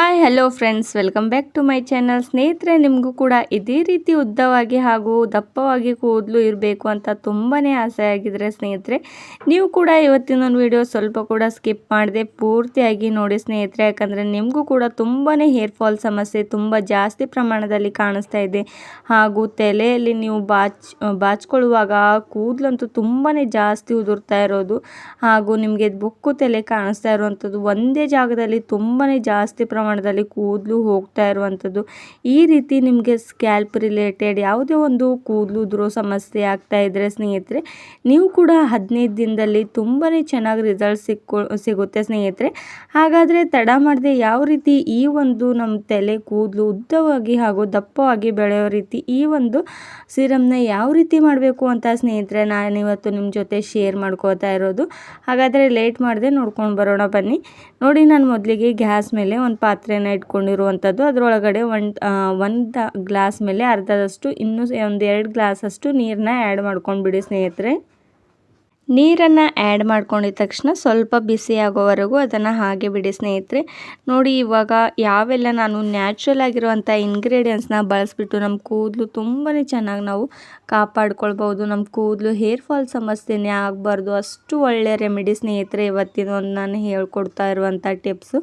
Hi hello friends, welcome back to my channel. ಸ್ನೇಹಿತರೆ, ನಿಮಗೂ ಕೂಡ ಇದೇ ರೀತಿ ಉದ್ದವಾಗಿ ಹಾಗೂ ದಪ್ಪವಾಗಿ ಕೂದಲು ಇರಬೇಕು ಅಂತ ತುಂಬಾ ಆಸೆ ಆಗಿದ್ರೆ ಸ್ನೇಹಿತರೆ, ನೀವು ಕೂಡ ಇವತ್ತಿನ ಒಂದು ವಿಡಿಯೋ ಸ್ವಲ್ಪ ಕೂಡ ಸ್ಕಿಪ್ ಮಾಡದೆ ಪೂರ್ತಿಯಾಗಿ ನೋಡಿ ಸ್ನೇಹಿತರೆ. ಯಾಕಂದರೆ ನಿಮಗೂ ಕೂಡ ತುಂಬಾ ಹೇರ್ ಫಾಲ್ ಸಮಸ್ಯೆ ತುಂಬ ಜಾಸ್ತಿ ಪ್ರಮಾಣದಲ್ಲಿ ಕಾಣಿಸ್ತಾ ಇದೆ. ಹಾಗೂ ತಲೆಯಲ್ಲಿ ನೀವು ಬಾಚ್ಕೊಳ್ಳುವಾಗ ಕೂದಲಂತೂ ತುಂಬಾ ಜಾಸ್ತಿ ಉದುರ್ತಾ ಇರೋದು, ಹಾಗೂ ನಿಮಗೆ ಬೊಕ್ಕು ತಲೆ ಕಾಣಿಸ್ತಾ ಇರುವಂಥದ್ದು, ಒಂದೇ ಜಾಗದಲ್ಲಿ ತುಂಬಾ ಜಾಸ್ತಿ ಪ್ರಮಾಣದಲ್ಲಿ ಕೂದಲು ಹೋಗ್ತಾ ಇರುವಂಥದ್ದು. ಈ ರೀತಿ ನಿಮಗೆ ಸ್ಕ್ಯಾಲ್ಪ್ ರಿಲೇಟೆಡ್ ಯಾವುದೇ ಒಂದು ಕೂದಲು ಉದುರೋ ಸಮಸ್ಯೆ ಆಗ್ತಾ ಇದ್ದರೆ ಸ್ನೇಹಿತರೆ, ನೀವು ಕೂಡ 15 ದಿನದಲ್ಲಿ ತುಂಬಾ ಚೆನ್ನಾಗಿ ರಿಸಲ್ಟ್ ಸಿಗುತ್ತೆ ಸ್ನೇಹಿತರೆ. ಹಾಗಾದರೆ ತಡ ಮಾಡದೆ ಯಾವ ರೀತಿ ಈ ಒಂದು ನಮ್ಮ ತಲೆ ಕೂದಲು ಉದ್ದವಾಗಿ ಹಾಗೂ ದಪ್ಪವಾಗಿ ಬೆಳೆಯೋ ರೀತಿ ಈ ಒಂದು ಸಿರಮ್ನ ಯಾವ ರೀತಿ ಮಾಡಬೇಕು ಅಂತ ಸ್ನೇಹಿತರೆ ನಾನಿವತ್ತು ನಿಮ್ಮ ಜೊತೆ ಶೇರ್ ಮಾಡ್ಕೋತಾ ಇರೋದು. ಹಾಗಾದರೆ ಲೇಟ್ ಮಾಡದೆ ನೋಡ್ಕೊಂಡು ಬರೋಣ ಬನ್ನಿ. ನೋಡಿ, ನಾನು ಮೊದಲಿಗೆ ಗ್ಯಾಸ್ ಮೇಲೆ ಒಂದು ಪಾತ್ರೆನ ಇಟ್ಕೊಂಡಿರುವಂಥದ್ದು. ಅದರೊಳಗಡೆ ಒಂದು ಗ್ಲಾಸ್ ಮೇಲೆ ಅರ್ಧದಷ್ಟು ಇನ್ನೂ ಒಂದು 2 ಗ್ಲಾಸಷ್ಟು ನೀರನ್ನ ಆ್ಯಡ್ ಮಾಡ್ಕೊಂಡ್ಬಿಡಿ ಸ್ನೇಹಿತರೆ. ನೀರನ್ನು ಆ್ಯಡ್ ಮಾಡ್ಕೊಂಡಿದ ತಕ್ಷಣ ಸ್ವಲ್ಪ ಬಿಸಿ ಆಗೋವರೆಗೂ ಅದನ್ನು ಹಾಗೆ ಬಿಡಿ ಸ್ನೇಹಿತರೆ. ನೋಡಿ, ಇವಾಗ ಯಾವೆಲ್ಲ ನಾನು ನ್ಯಾಚುರಲ್ ಆಗಿರುವಂಥ ಇಂಗ್ರೀಡಿಯೆಂಟ್ಸ್ನ ಬಳಸಿಬಿಟ್ಟು ನಮ್ಮ ಕೂದಲು ತುಂಬಾ ಚೆನ್ನಾಗಿ ನಾವು ಕಾಪಾಡ್ಕೊಳ್ಬೋದು. ನಮ್ಮ ಕೂದಲು ಹೇರ್ ಫಾಲ್ ಸಮಸ್ಯೆನೇ ಆಗಬಾರ್ದು, ಅಷ್ಟು ಒಳ್ಳೆಯ ರೆಮಿಡಿ ಸ್ನೇಹಿತರೆ ಇವತ್ತಿನ ಒಂದು ನಾನು ಹೇಳ್ಕೊಡ್ತಾ ಇರುವಂಥ ಟಿಪ್ಸು.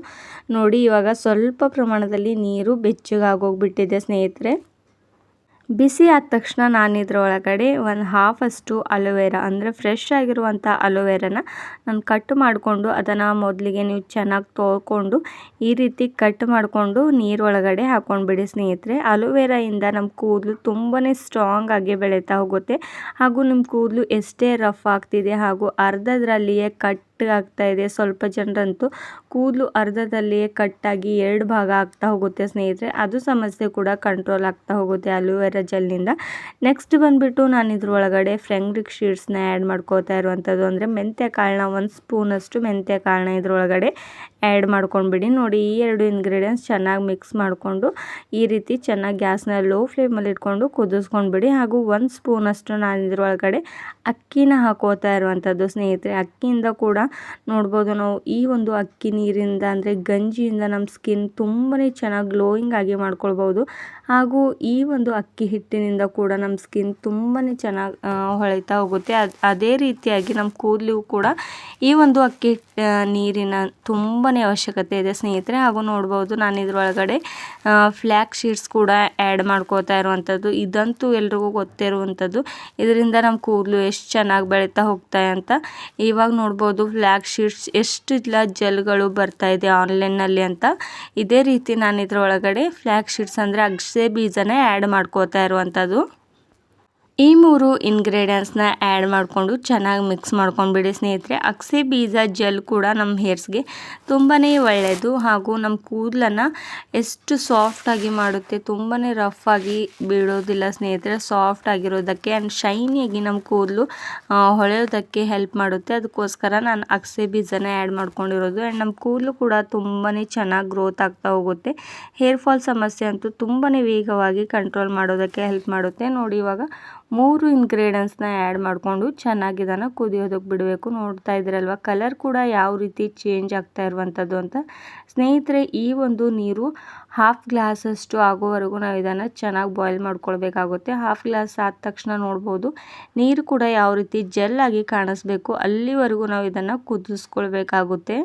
ನೋಡಿ, ಇವಾಗ ಸ್ವಲ್ಪ ಪ್ರಮಾಣದಲ್ಲಿ ನೀರು ಬೆಚ್ಚಗಾಗೋಗ್ಬಿಟ್ಟಿದೆ ಸ್ನೇಹಿತರೆ. ಬಿಸಿ ಆದ ತಕ್ಷಣ ನಾನು ಇದರೊಳಗಡೆ ಒಂದು ಹಾಫಷ್ಟು ಅಲೋವೆರಾ, ಅಂದರೆ ಫ್ರೆಶ್ ಆಗಿರುವಂಥ ಅಲೋವೆರಾನ ನಾನು ಕಟ್ ಮಾಡಿಕೊಂಡು ಅದನ್ನು ಮೊದಲಿಗೆ ನೀವು ಚೆನ್ನಾಗಿ ತೊಳ್ಕೊಂಡು ಈ ರೀತಿ ಕಟ್ ಮಾಡಿಕೊಂಡು ನೀರೊಳಗಡೆ ಹಾಕ್ಕೊಂಡ್ಬಿಡಿ ಸ್ನೇಹಿತರೆ. ಅಲೋವೆರಾಯಿಂದ ನಮ್ಮ ಕೂದಲು ತುಂಬಾ ಸ್ಟ್ರಾಂಗ್ ಆಗಿ ಬೆಳೀತಾ ಹೋಗುತ್ತೆ. ಹಾಗೂ ನಿಮ್ಮ ಕೂದಲು ಎಷ್ಟೇ ರಫ್ ಆಗ್ತಿದೆ ಹಾಗೂ ಅರ್ಧದರಲ್ಲಿಯೇ ಕಟ್ ಆಗ್ತಾ ಇದೆ, ಸ್ವಲ್ಪ ಜನರಂತೂ ಕೂದಲು ಅರ್ಧದಲ್ಲಿಯೇ ಕಟ್ಟಾಗಿ 2 ಭಾಗ ಆಗ್ತಾ ಹೋಗುತ್ತೆ ಸ್ನೇಹಿತರೆ. ಅದು ಸಮಸ್ಯೆ ಕೂಡ ಕಂಟ್ರೋಲ್ ಆಗ್ತಾ ಹೋಗುತ್ತೆ ಅಲೋವೆರಾ ಜೆಲ್ನಿಂದ. ನೆಕ್ಸ್ಟ್ ಬಂದುಬಿಟ್ಟು ನಾನು ಇದ್ರೊಳಗಡೆ ಫ್ರೆಂಗ್ರಿಕ್ ಶೀಟ್ಸ್ನ ಆ್ಯಡ್ ಮಾಡ್ಕೋತಾ ಇರುವಂಥದ್ದು, ಅಂದರೆ ಮೆಂತ್ಯ ಕಾಳನ್ನ 1 ಸ್ಪೂನಷ್ಟು ಮೆಂತ್ಯ ಕಾಳನ್ನ ಇದ್ರೊಳಗಡೆ ಆ್ಯಡ್ ಮಾಡ್ಕೊಂಡ್ಬಿಡಿ. ನೋಡಿ, ಈ 2 ಇಂಗ್ರೀಡಿಯೆಂಟ್ಸ್ ಚೆನ್ನಾಗಿ ಮಿಕ್ಸ್ ಮಾಡಿಕೊಂಡು ಈ ರೀತಿ ಚೆನ್ನಾಗಿ ಗ್ಯಾಸ್ನ ಲೋ ಫ್ಲೇಮಲ್ಲಿ ಇಟ್ಕೊಂಡು ಕುದಿಸ್ಕೊಂಡ್ಬಿಡಿ. ಹಾಗೂ 1 ಸ್ಪೂನಷ್ಟು ನಾನು ಇದ್ರೊಳಗಡೆ ಅಕ್ಕಿನ ಹಾಕೋತಾ ಇರುವಂಥದ್ದು ಸ್ನೇಹಿತರೆ. ಅಕ್ಕಿಯಿಂದ ಕೂಡ ನೋಡ್ಬೋದು ನಾವು ಈ ಒಂದು ಅಕ್ಕಿ ನೀರಿಂದ, ಅಂದರೆ ಗಂಜಿಯಿಂದ ನಮ್ಮ ಸ್ಕಿನ್ ತುಂಬಾ ಚೆನ್ನಾಗಿ ಗ್ಲೋಯಿಂಗ್ ಆಗಿ ಮಾಡ್ಕೊಳ್ಬೋದು. ಹಾಗೂ ಈ ಒಂದು ಅಕ್ಕಿ ಹಿಟ್ಟಿನಿಂದ ಕೂಡ ನಮ್ಮ ಸ್ಕಿನ್ ತುಂಬಾ ಚೆನ್ನಾಗಿ ಹೊಳಿತಾ ಹೋಗುತ್ತೆ. ಅದೇ ರೀತಿಯಾಗಿ ನಮ್ಮ ಕೂದಲಿಗೂ ಕೂಡ ಈ ಒಂದು ಅಕ್ಕಿ ನೀರಿನ ತುಂಬಾ ಅವಶ್ಯಕತೆ ಇದೆ ಸ್ನೇಹಿತರೆ. ಹಾಗೂ ನೋಡ್ಬೋದು ನಾನು ಇದರೊಳಗಡೆ ಫ್ಲ್ಯಾಕ್ ಶೀಟ್ಸ್ ಕೂಡ ಆ್ಯಡ್ ಮಾಡ್ಕೋತಾ ಇರುವಂಥದ್ದು. ಇದಂತೂ ಎಲ್ರಿಗೂ ಗೊತ್ತಿರುವಂಥದ್ದು, ಇದರಿಂದ ನಮ್ಮ ಕೂದಲು ಎಷ್ಟು ಚೆನ್ನಾಗಿ ಬೆಳೀತಾ ಹೋಗ್ತಾಯಿ ಅಂತ. ಇವಾಗ ನೋಡ್ಬೋದು ಫ್ಲ್ಯಾಕ್ ಶೀಟ್ಸ್ ಎಷ್ಟಿಲ್ಲ ಜೆಲ್ಗಳು ಬರ್ತಾ ಇದೆ ಆನ್ಲೈನ್ನಲ್ಲಿ ಅಂತ. ಇದೇ ರೀತಿ ನಾನು ಇದರೊಳಗಡೆ ಫ್ಲ್ಯಾಕ್ ಶೀಟ್ಸ್ ಅಂದರೆ ಅಗಸೆ ಬೀಜನೇ ಆ್ಯಡ್ ಮಾಡ್ಕೋತಾ ಇರುವಂಥದ್ದು. ಈ 3 ಇಂಗ್ರೀಡಿಯೆಂಟ್ಸ್ನ ಆ್ಯಡ್ ಮಾಡಿಕೊಂಡು ಚೆನ್ನಾಗಿ ಮಿಕ್ಸ್ ಮಾಡ್ಕೊಂಡ್ಬಿಡಿ ಸ್ನೇಹಿತರೆ. ಅಗಸೆ ಬೀಜ ಜೆಲ್ ಕೂಡ ನಮ್ಮ ಹೇರ್ಸ್ಗೆ ತುಂಬಾ ಒಳ್ಳೆಯದು, ಹಾಗೂ ನಮ್ಮ ಕೂದಲನ್ನು ಎಷ್ಟು ಸಾಫ್ಟಾಗಿ ಮಾಡುತ್ತೆ, ತುಂಬಾ ರಫ್ ಆಗಿ ಬೀಳೋದಿಲ್ಲ ಸ್ನೇಹಿತರೆ. ಸಾಫ್ಟ್ ಆಗಿರೋದಕ್ಕೆ ಆ್ಯಂಡ್ ಶೈನಿಯಾಗಿ ನಮ್ಮ ಕೂದಲು ಹೊಳೆಯೋದಕ್ಕೆ ಹೆಲ್ಪ್ ಮಾಡುತ್ತೆ. ಅದಕ್ಕೋಸ್ಕರ ನಾನು ಅಗಸೆ ಬೀಜನ ಆ್ಯಡ್ ಮಾಡ್ಕೊಂಡಿರೋದು. ಆ್ಯಂಡ್ ನಮ್ಮ ಕೂದಲು ಕೂಡ ತುಂಬಾ ಚೆನ್ನಾಗಿ ಗ್ರೋತ್ ಆಗ್ತಾ ಹೋಗುತ್ತೆ. ಹೇರ್ ಫಾಲ್ ಸಮಸ್ಯೆ ಅಂತೂ ತುಂಬಾ ವೇಗವಾಗಿ ಕಂಟ್ರೋಲ್ ಮಾಡೋದಕ್ಕೆ ಹೆಲ್ಪ್ ಮಾಡುತ್ತೆ. ನೋಡಿ, ಇವಾಗ 3 ಇಂಗ್ರೀಡಿಯೆಂಟ್ಸ್ನ ಆ್ಯಡ್ ಮಾಡಿಕೊಂಡು ಚೆನ್ನಾಗಿ ಇದನ್ನು ಕುದಿಯೋದಕ್ಕೆ ಬಿಡಬೇಕು. ನೋಡ್ತಾ ಇದ್ದೀರಲ್ವ ಕಲರ್ ಕೂಡ ಯಾವ ರೀತಿ ಚೇಂಜ್ ಆಗ್ತಾ ಇರುವಂಥದ್ದು ಅಂತ ಸ್ನೇಹಿತರೆ. ಈ ಒಂದು ನೀರು ಹಾಫ್ ಗ್ಲಾಸಷ್ಟು ಆಗೋವರೆಗೂ ನಾವು ಇದನ್ನು ಚೆನ್ನಾಗಿ ಬಾಯ್ಲ್ ಮಾಡ್ಕೊಳ್ಬೇಕಾಗುತ್ತೆ. ಹಾಫ್ ಗ್ಲಾಸ್ ಆದ ತಕ್ಷಣ ನೋಡ್ಬೋದು ನೀರು ಕೂಡ ಯಾವ ರೀತಿ ಜೆಲ್ ಆಗಿ ಕಾಣಿಸ್ಬೇಕು, ಅಲ್ಲಿವರೆಗೂ ನಾವು ಇದನ್ನು ಕುದಿಸ್ಕೊಳ್ಬೇಕಾಗುತ್ತೆ.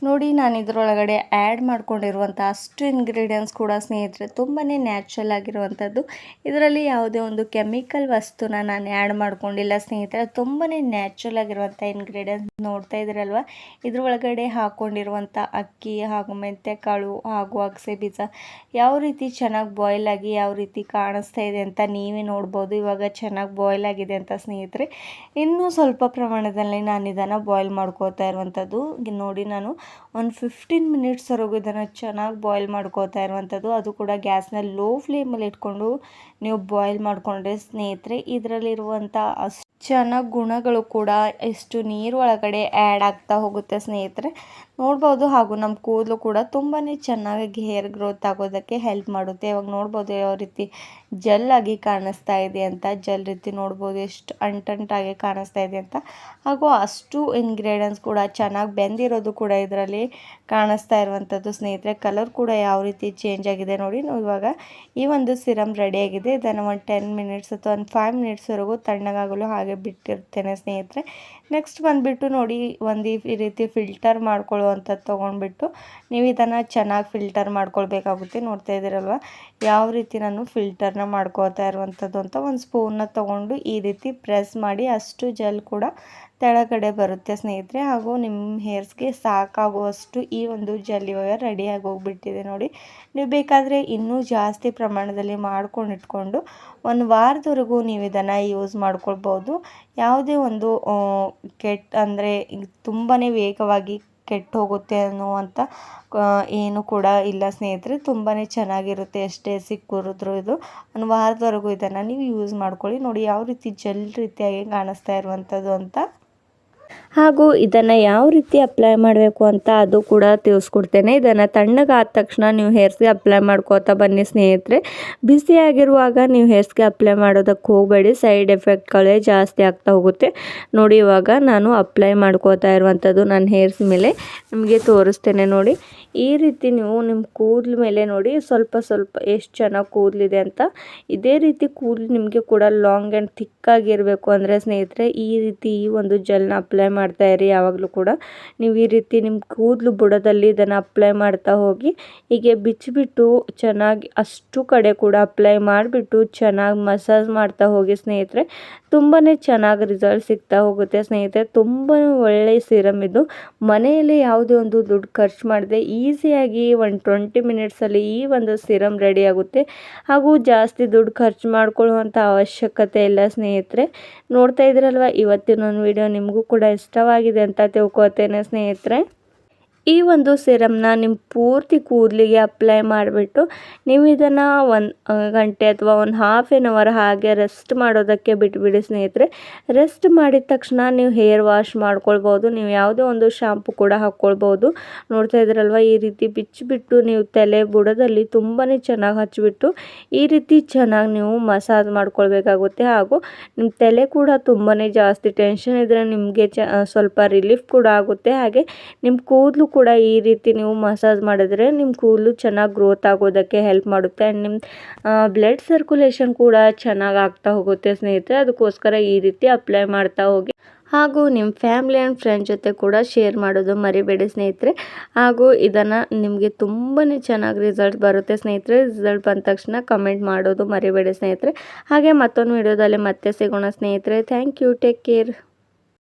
ನೋಡಿ, ನಾನು ಇದರೊಳಗಡೆ ಆ್ಯಡ್ ಮಾಡ್ಕೊಂಡಿರುವಂಥ ಅಷ್ಟು ಇಂಗ್ರೀಡಿಯೆಂಟ್ಸ್ ಕೂಡ ಸ್ನೇಹಿತರೆ ತುಂಬಾ ನ್ಯಾಚುರಲ್ ಆಗಿರುವಂಥದ್ದು. ಇದರಲ್ಲಿ ಯಾವುದೇ ಒಂದು ಕೆಮಿಕಲ್ ವಸ್ತುನ ನಾನು ಆ್ಯಡ್ ಮಾಡ್ಕೊಂಡಿಲ್ಲ ಸ್ನೇಹಿತರೆ. ತುಂಬಾ ನ್ಯಾಚುರಲ್ ಆಗಿರುವಂಥ ಇಂಗ್ರೀಡಿಯೆಂಟ್ಸ್ ನೋಡ್ತಾ ಇದ್ದೀರಲ್ವ. ಇದರೊಳಗಡೆ ಹಾಕ್ಕೊಂಡಿರುವಂಥ ಅಕ್ಕಿ ಹಾಗೂ ಮೆಂತ್ಯಕಾಳು ಹಾಗೂ ಅಗಸೆ ಬೀಜ ಯಾವ ರೀತಿ ಚೆನ್ನಾಗಿ ಬಾಯ್ಲ್ ಆಗಿ ಯಾವ ರೀತಿ ಕಾಣಿಸ್ತಾ ಇದೆ ಅಂತ ನೀವೇ ನೋಡ್ಬೋದು. ಇವಾಗ ಚೆನ್ನಾಗಿ ಬಾಯ್ಲ್ ಆಗಿದೆ ಅಂತ ಸ್ನೇಹಿತರೆ. ಇನ್ನೂ ಸ್ವಲ್ಪ ಪ್ರಮಾಣದಲ್ಲಿ ನಾನು ಇದನ್ನು ಬಾಯ್ಲ್ ಮಾಡ್ಕೋತಾ ಇರುವಂಥದ್ದು. ನೋಡಿ, ನಾನು ಒಂದು 15 ಮಿನಿಟ್ಸ್ವರೆಗೂ ಇದನ್ನು ಚೆನ್ನಾಗಿ ಬಾಯ್ಲ್ ಮಾಡ್ಕೋತಾ ಇರುವಂಥದ್ದು. ಅದು ಕೂಡ ಗ್ಯಾಸ್ನ ಲೋ ಫ್ಲೇಮಲ್ಲಿ ಇಟ್ಕೊಂಡು ನೀವು ಬಾಯ್ಲ್ ಮಾಡಿಕೊಂಡ್ರೆ ಸ್ನೇಹಿತರೆ, ಇದರಲ್ಲಿರುವಂಥ ಅಷ್ಟು ಚೆನ್ನಾಗಿ ಗುಣಗಳು ಕೂಡ ಎಷ್ಟು ನೀರು ಒಳಗಡೆ ಆ್ಯಡ್ ಆಗ್ತಾ ಹೋಗುತ್ತೆ ಸ್ನೇಹಿತರೆ, ನೋಡ್ಬೋದು. ಹಾಗೂ ನಮ್ಮ ಕೂದಲು ಕೂಡ ತುಂಬಾ ಚೆನ್ನಾಗಿ ಹೇರ್ ಗ್ರೋತ್ ಆಗೋದಕ್ಕೆ ಹೆಲ್ಪ್ ಮಾಡುತ್ತೆ. ಇವಾಗ ನೋಡ್ಬೋದು ಯಾವ ರೀತಿ ಜೆಲ್ ಆಗಿ ಕಾಣಿಸ್ತಾ ಇದೆ ಅಂತ. ಜೆಲ್ ರೀತಿ ನೋಡ್ಬೋದು ಎಷ್ಟು ಅಂಟಂಟಾಗಿ ಕಾಣಿಸ್ತಾ ಇದೆ ಅಂತ. ಹಾಗೂ ಅಷ್ಟು ಇಂಗ್ರೀಡಿಯೆಂಟ್ಸ್ ಕೂಡ ಚೆನ್ನಾಗಿ ಬೆಂದಿರೋದು ಕೂಡ ಇದರಲ್ಲಿ ಕಾಣಿಸ್ತಾ ಇರುವಂಥದ್ದು ಸ್ನೇಹಿತರೆ. ಕಲರ್ ಕೂಡ ಯಾವ ರೀತಿ ಚೇಂಜ್ ಆಗಿದೆ ನೋಡಿ. ಇವಾಗ ಈ ಒಂದು ಸಿರಮ್ ರೆಡಿಯಾಗಿದೆ. ಇದನ್ನು ಒಂದು 10 ಮಿನಿಟ್ಸ್ ಅಥವಾ ಒಂದು 5 ಮಿನಿಟ್ಸ್ವರೆಗೂ ತಣ್ಣಗಾಗಲು ಹಾಗೆ ಬಿಟ್ಟಿರ್ತೇನೆ ಸ್ನೇಹಿತರೆ. ನೆಕ್ಸ್ಟ್ ಬಂದುಬಿಟ್ಟು ನೋಡಿ, ಒಂದು ಈ ರೀತಿ ಫಿಲ್ಟರ್ ಮಾಡ್ಕೊಳ್ಳುವಂಥದ್ದು ತೊಗೊಂಡ್ಬಿಟ್ಟು ನೀವು ಇದನ್ನು ಚೆನ್ನಾಗಿ ಫಿಲ್ಟರ್ ಮಾಡ್ಕೊಳ್ಬೇಕಾಗುತ್ತೆ. ನೋಡ್ತಾ ಇದ್ದೀರಲ್ವ ಯಾವ ರೀತಿ ನಾನು ಫಿಲ್ಟರ್ನ ಮಾಡ್ಕೋತಾ ಇರುವಂಥದ್ದು ಅಂತ. ಒಂದು ಸ್ಪೂನ್ನ ತೊಗೊಂಡು ಈ ರೀತಿ ಪ್ರೆಸ್ ಮಾಡಿ ಅಷ್ಟು ಜೆಲ್ ಕೂಡ ತೆಳಗಡೆ ಬರುತ್ತೆ ಸ್ನೇಹಿತರೆ. ಹಾಗೂ ನಿಮ್ಮ ಹೇರ್ಸ್ಗೆ ಸಾಕಾಗುವಷ್ಟು ಈ ಒಂದು ಜೆಲ್ ಇವಾಗ ರೆಡಿಯಾಗಿ ಹೋಗಿಬಿಟ್ಟಿದೆ ನೋಡಿ. ನೀವು ಬೇಕಾದರೆ ಇನ್ನೂ ಜಾಸ್ತಿ ಪ್ರಮಾಣದಲ್ಲಿ ಮಾಡ್ಕೊಂಡು ಇಟ್ಕೊಂಡು ಒಂದು ವಾರದವರೆಗೂ ನೀವು ಇದನ್ನು ಯೂಸ್ ಮಾಡ್ಕೊಳ್ಬೋದು. ಯಾವುದೇ ಒಂದು ಅಂದರೆ ತುಂಬಾ ವೇಗವಾಗಿ ಕೆಟ್ಟು ಹೋಗುತ್ತೆ ಅನ್ನುವಂಥ ಏನು ಕೂಡ ಇಲ್ಲ ಸ್ನೇಹಿತರೆ. ತುಂಬಾ ಚೆನ್ನಾಗಿರುತ್ತೆ. ಎಷ್ಟೇ ಸಿಕ್ಕಿದ್ರು ಇದು ಒಂದು ವಾರದವರೆಗೂ ಇದನ್ನು ನೀವು ಯೂಸ್ ಮಾಡ್ಕೊಳ್ಳಿ. ನೋಡಿ ಯಾವ ರೀತಿ ಜೆಲ್ ರೀತಿಯಾಗಿ ಕಾಣಿಸ್ತಾ ಇರುವಂಥದ್ದು ಅಂತ. ಹಾಗೂ ಇದನ್ನು ಯಾವ ರೀತಿ ಅಪ್ಲೈ ಮಾಡಬೇಕು ಅಂತ ಅದು ಕೂಡ ತಿಳಿಸ್ಕೊಡ್ತೇನೆ. ಇದನ್ನು ತಣ್ಣಗಾದ ತಕ್ಷಣ ನೀವು ಹೇರ್ಸ್ಗೆ ಅಪ್ಲೈ ಮಾಡ್ಕೋತಾ ಬನ್ನಿ ಸ್ನೇಹಿತರೆ. ಬಿಸಿಯಾಗಿರುವಾಗ ನೀವು ಹೇರ್ಸ್ಗೆ ಅಪ್ಲೈ ಮಾಡೋದಕ್ಕೆ ಹೋಗಬೇಡಿ, ಸೈಡ್ ಎಫೆಕ್ಟ್ಗಳೇ ಜಾಸ್ತಿ ಆಗ್ತಾ ಹೋಗುತ್ತೆ. ನೋಡಿ ಇವಾಗ ನಾನು ಅಪ್ಲೈ ಮಾಡ್ಕೋತಾ ಇರುವಂಥದ್ದು ನನ್ನ ಹೇರ್ಸ್ ಮೇಲೆ ನಿಮಗೆ ತೋರಿಸ್ತೇನೆ ನೋಡಿ. ಈ ರೀತಿ ನೀವು ನಿಮ್ಮ ಕೂದಲ ಮೇಲೆ ನೋಡಿ ಸ್ವಲ್ಪ ಸ್ವಲ್ಪ ಎಷ್ಟು ಚೆನ್ನಾಗಿ ಕೂದಲಿದೆ ಅಂತ. ಇದೇ ರೀತಿ ಕೂದಲು ನಿಮಗೆ ಕೂಡ ಲಾಂಗ್ ಆ್ಯಂಡ್ ಥಿಕ್ಕಾಗಿರಬೇಕು ಅಂದರೆ ಸ್ನೇಹಿತರೆ ಈ ರೀತಿ ಈ ಒಂದು ಜೆಲ್ನ ಅಪ್ಲೈ ಮಾಡ್ತಾ ಇರಿ. ಯಾವಾಗಲೂ ಕೂಡ ನೀವು ಈ ರೀತಿ ನಿಮ್ಮ ಕೂದಲು ಬುಡದಲ್ಲಿ ಇದನ್ನು ಅಪ್ಲೈ ಮಾಡ್ತಾ ಹೋಗಿ ಹೀಗೆ ಬಿಚ್ಚಿಬಿಟ್ಟು ಚೆನ್ನಾಗಿ ಅಷ್ಟು ಕಡೆ ಕೂಡ ಅಪ್ಲೈ ಮಾಡಿಬಿಟ್ಟು ಚೆನ್ನಾಗಿ ಮಸಾಜ್ ಮಾಡ್ತಾ ಹೋಗಿ ಸ್ನೇಹಿತರೆ. ತುಂಬಾ ಚೆನ್ನಾಗಿ ರಿಸಲ್ಟ್ ಸಿಗ್ತಾ ಹೋಗುತ್ತೆ ಸ್ನೇಹಿತರೆ. ತುಂಬ ಒಳ್ಳೆಯ ಸಿರಮ್ ಇದು. ಮನೆಯಲ್ಲೇ ಯಾವುದೇ ಒಂದು ದುಡ್ಡು ಖರ್ಚು ಮಾಡದೆ ಈಸಿಯಾಗಿ ಒಂದು 20 ಮಿನಿಟ್ಸಲ್ಲಿ ಈ ಒಂದು ಸಿರಮ್ ರೆಡಿ ಆಗುತ್ತೆ. ಹಾಗೂ ಜಾಸ್ತಿ ದುಡ್ಡು ಖರ್ಚು ಮಾಡ್ಕೊಳ್ಳುವಂಥ ಅವಶ್ಯಕತೆ ಇಲ್ಲ ಸ್ನೇಹಿತರೆ. ನೋಡ್ತಾ ಇದ್ದೀರಲ್ವ ಇವತ್ತಿನ ಒಂದು ವಿಡಿಯೋ ನಿಮಗೂ ಕೂಡ ಇಷ್ಟವಾಗಿದೆ ಅಂತ ತಿಳ್ಕೊತೇನೆ ಸ್ನೇಹಿತರೆ. ಈ ಒಂದು ಸಿರಮ್ನ ನಿಮ್ಮ ಪೂರ್ತಿ ಕೂದಲಿಗೆ ಅಪ್ಲೈ ಮಾಡಿಬಿಟ್ಟು ನೀವು ಇದನ್ನು 1 ಗಂಟೆ ಅಥವಾ ಒಂದು ಹಾಫ್ ಆನ್ ಅವರ್ ಹಾಗೆ ರೆಸ್ಟ್ ಮಾಡೋದಕ್ಕೆ ಬಿಟ್ಬಿಡಿ ಸ್ನೇಹಿತರೆ. ರೆಸ್ಟ್ ಮಾಡಿದ ತಕ್ಷಣ ನೀವು ಹೇರ್ ವಾಶ್ ಮಾಡ್ಕೊಳ್ಬೋದು. ನೀವು ಯಾವುದೇ ಒಂದು ಶಾಂಪು ಕೂಡ ಹಾಕ್ಕೊಳ್ಬೋದು. ನೋಡ್ತಾ ಇದ್ದೀರಲ್ವ ಈ ರೀತಿ ಬಿಚ್ಚಿಬಿಟ್ಟು ನೀವು ತಲೆ ಬುಡದಲ್ಲಿ ತುಂಬಾ ಚೆನ್ನಾಗಿ ಹಚ್ಚಿಬಿಟ್ಟು ಈ ರೀತಿ ಚೆನ್ನಾಗಿ ನೀವು ಮಸಾಜ್ ಮಾಡ್ಕೊಳ್ಬೇಕಾಗುತ್ತೆ. ಹಾಗೂ ನಿಮ್ಮ ತಲೆ ಕೂಡ ತುಂಬಾ ಜಾಸ್ತಿ ಟೆನ್ಷನ್ ಇದ್ದರೆ ನಿಮಗೆ ಸ್ವಲ್ಪ ರಿಲೀಫ್ ಕೂಡ ಆಗುತ್ತೆ. ಹಾಗೆ ನಿಮ್ಮ ಕೂದಲು ಕೂಡ ಈ ರೀತಿ ನೀವು ಮಸಾಜ್ ಮಾಡಿದ್ರೆ ನಿಮ್ಮ ಕೂದಲು ಚೆನ್ನಾಗಿ ಗ್ರೋತ್ ಆಗೋದಕ್ಕೆ ಹೆಲ್ಪ್ ಮಾಡುತ್ತೆ. ಆ್ಯಂಡ್ ನಿಮ್ಮ ಬ್ಲಡ್ ಸರ್ಕ್ಯುಲೇಷನ್ ಕೂಡ ಚೆನ್ನಾಗಿ ಆಗ್ತಾ ಹೋಗುತ್ತೆ ಸ್ನೇಹಿತರೆ. ಅದಕ್ಕೋಸ್ಕರ ಈ ರೀತಿ ಅಪ್ಲೈ ಮಾಡ್ತಾ ಹೋಗಿ. ಹಾಗೂ ನಿಮ್ಮ ಫ್ಯಾಮಿಲಿ ಆ್ಯಂಡ್ ಫ್ರೆಂಡ್ ಜೊತೆ ಕೂಡ ಶೇರ್ ಮಾಡೋದು ಮರಿಬೇಡಿ ಸ್ನೇಹಿತರೆ. ಹಾಗೂ ಇದನ್ನು ನಿಮಗೆ ತುಂಬಾ ಚೆನ್ನಾಗಿ ರಿಸಲ್ಟ್ ಬರುತ್ತೆ ಸ್ನೇಹಿತರೆ. ರಿಸಲ್ಟ್ ಬಂದ ತಕ್ಷಣ ಕಮೆಂಟ್ ಮಾಡೋದು ಮರಿಬೇಡಿ ಸ್ನೇಹಿತರೆ. ಹಾಗೆ ಮತ್ತೊಂದು ವಿಡಿಯೋದಲ್ಲಿ ಮತ್ತೆ ಸಿಗೋಣ ಸ್ನೇಹಿತರೆ. Thank you. Take care.